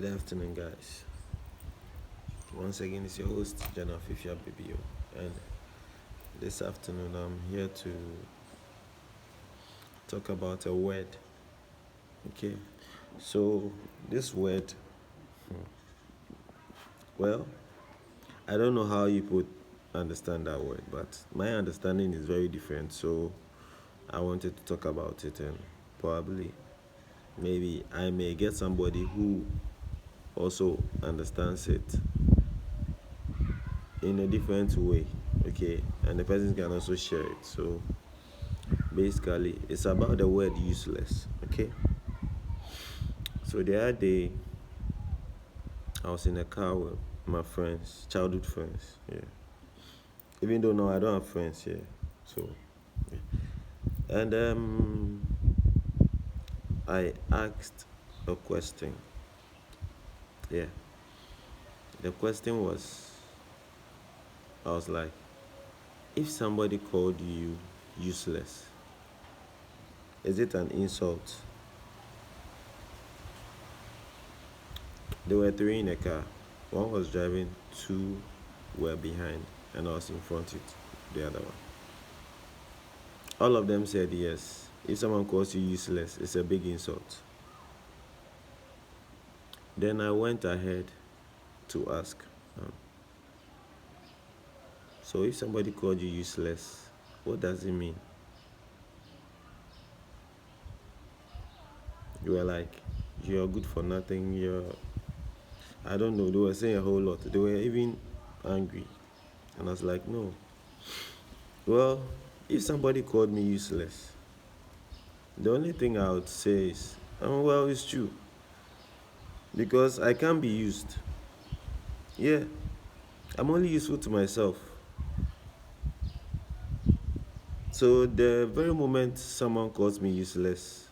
Good afternoon, guys. Once again, it's your host, Jana Fifia BBO. And this afternoon, I'm here to talk about a word. Okay, so this word, well, I don't know how you would understand that word, but my understanding is very different. So I wanted to talk about it, and probably maybe I may get somebody who also understands it in a different way. Okay, and the person can also share it. So basically, it's about the word useless. Okay, so the other day I was in a car with my friends, childhood friends. Yeah, even though now I don't have friends here. So, yeah. And I asked a question. Yeah, the question was, I was like, if somebody called you useless, is it an insult? There were three in a car. One was driving, two were behind, and I was in front with the other one. All of them said yes. If someone calls you useless, it's a big insult. Then I went ahead to ask, um, so if somebody called you useless, what does it mean? You were like, you're good for nothing, I don't know, they were saying a whole lot. They were even angry. And I was like, no. Well, if somebody called me useless, the only thing I would say is, well, it's true. Because I can't be used. Yeah, I'm only useful to myself. So the very moment someone calls me useless,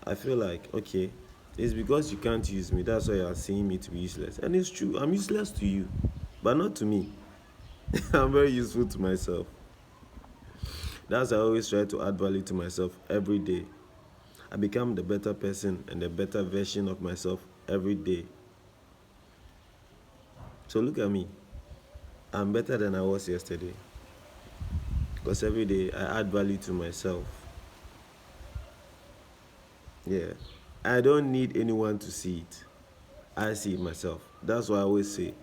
I feel like, okay, it's because you can't use me. That's why you're seeing me to be useless. And it's true, I'm useless to you, but not to me. I'm very useful to myself. That's why I always try to add value to myself every day. I become the better person and the better version of myself every day. So look at me. I'm better than I was yesterday. Because every day I add value to myself. Yeah. I don't need anyone to see it. I see it myself. That's why I always say,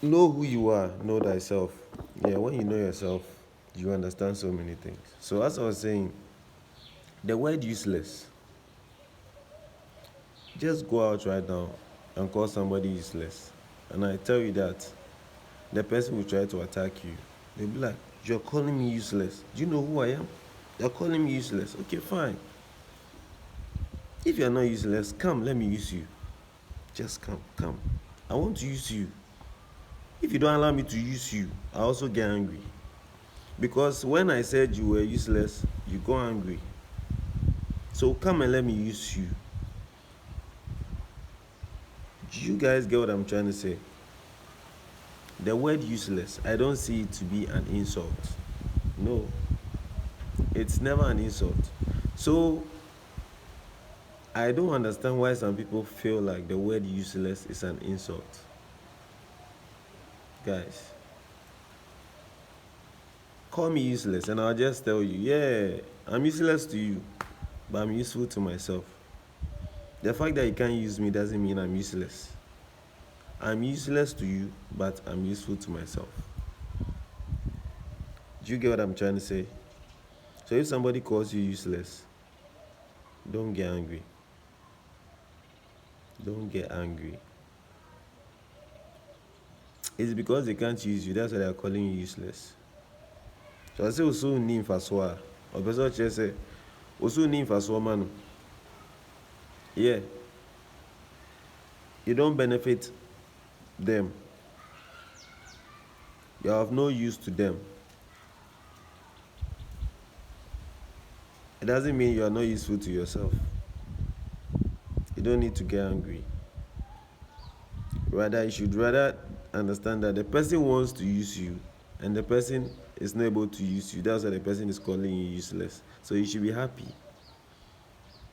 know who you are, know thyself. Yeah, when you know yourself, you understand so many things. So as I was saying, the word useless, just go out right now and call somebody useless. And I tell you that the person will try to attack you. They'll be like, you're calling me useless. Do you know who I am? You're calling me useless. Okay, fine. If you're not useless, come, let me use you. Just come. I want to use you. If you don't allow me to use you, I also get angry. Because when I said you were useless, you got angry. So come and let me use you. Do you guys get what I'm trying to say? The word useless, I don't see it to be an insult. No, it's never an insult. So I don't understand why some people feel like the word useless is an insult. Guys, call me useless and I'll just tell you, yeah, I'm useless to you, but I'm useful to myself. The fact that you can't use me doesn't mean I'm useless. I'm useless to you, but I'm useful to myself. Do you get what I'm trying to say? So if somebody calls you useless, don't get angry. Don't get angry. It's because they can't use you. That's why they're calling you useless. So I say, also need for swa. Or person say, also need for swa man. Yeah, you don't benefit them. You have no use to them. It doesn't mean you are not useful to yourself. You don't need to get angry. Rather, you should rather understand that the person wants to use you and the person is not able to use you. That's why the person is calling you useless. So you should be happy.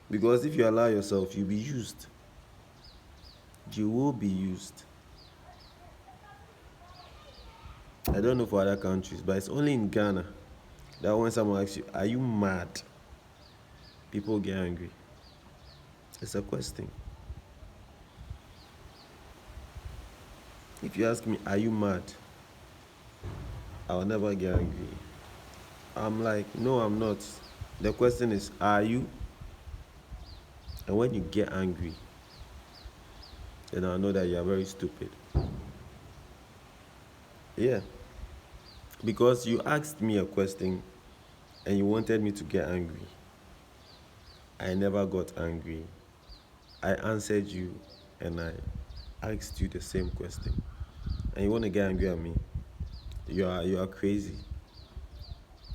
Because if you allow yourself, you'll be used. You will be used. I don't know for other countries, but it's only in Ghana that when someone asks you, are you mad? People get angry. It's a question. If you ask me, are you mad? I'll never get angry. I'm like, no, I'm not. The question is, are you? And when you get angry, then I'll know that you are very stupid. Yeah. Because you asked me a question and you wanted me to get angry. I never got angry. I answered you and I asked you the same question. And you want to get angry at me? You are crazy.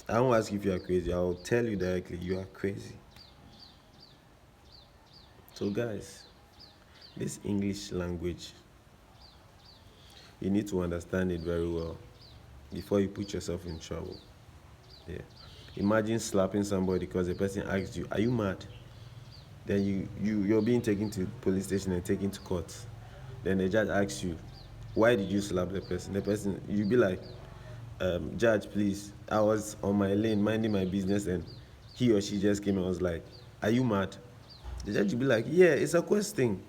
I won't ask if you are crazy. I'll tell you directly, you are crazy. So guys, this English language, you need to understand it very well before you put yourself in trouble. Yeah. Imagine slapping somebody because the person asked you, are you mad? Then you're being taken to police station and taken to court. Then the judge asks you, why did you slap the person? The person, you be like, judge, please, I was on my lane minding my business and he or she just came and was like, are you mad? The judge will be like, yeah, it's a question.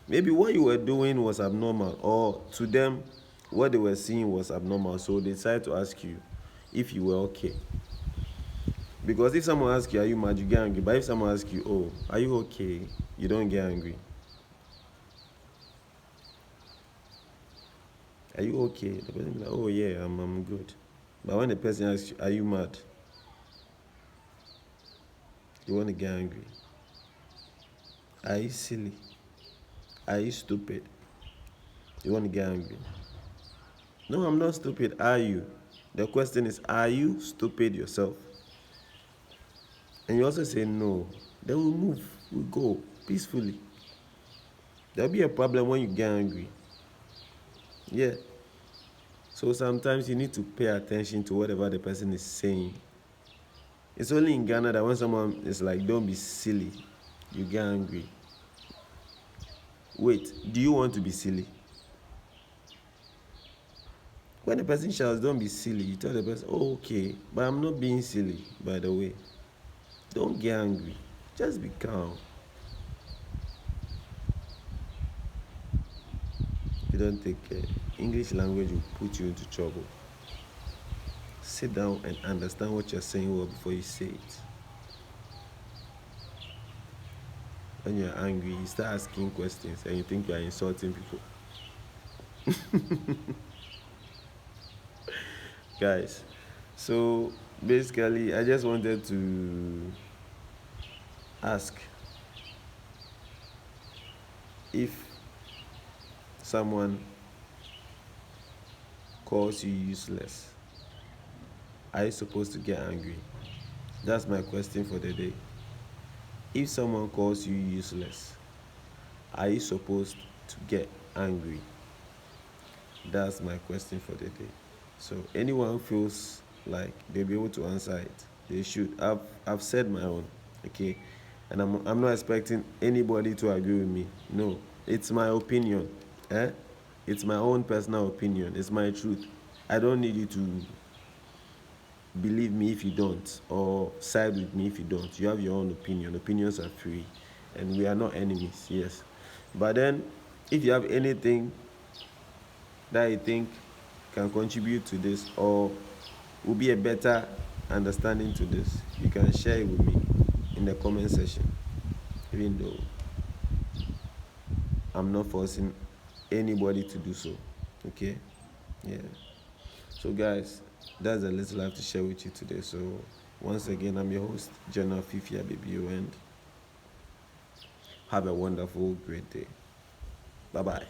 Maybe what you were doing was abnormal, or to them, what they were seeing was abnormal. So they decided to ask you if you were okay. Because if someone asks you, are you mad, you get angry. But if someone asks you, oh, are you okay, you don't get angry. Are you okay? The person will be like, oh, yeah, I'm good. But when the person asks you, are you mad, you want to get angry. Are you silly? Are you stupid? You want to get angry. No, I'm not stupid. Are you? The question is, are you stupid yourself? And you also say no. Then we'll move. We'll go peacefully. There'll be a problem when you get angry. Yeah. So sometimes you need to pay attention to whatever the person is saying. It's only in Ghana that when someone is like, don't be silly, you get angry. Wait, do you want to be silly? When the person shouts, don't be silly, you tell the person, oh, okay, but I'm not being silly, by the way. Don't get angry. Just be calm. You don't take care. English language will put you into trouble. Sit down and understand what you're saying well before you say it. When you're angry, you start asking questions and you think you're insulting people. Guys, so basically, I just wanted to ask if someone calls you useless, are you supposed to get angry? That's my question for the day. If someone calls you useless, are you supposed to get angry? That's my question for the day. So anyone who feels like they'll be able to answer it, they should. I've said my own, okay? And I'm not expecting anybody to agree with me. No, it's my opinion. It's my own personal opinion. It's my truth. I don't need you to believe me if you don't, or side with me if you don't. You have your own opinion. Opinions are free, and we are not enemies, yes. But then, if you have anything that you think can contribute to this or will be a better understanding to this, you can share it with me in the comment section, even though I'm not forcing anybody to do so. Okay? Yeah. So guys, that's the little I have to share with you today. So once again, I'm your host, Jenna Fifia BBO, and have a wonderful, great day. Bye-bye.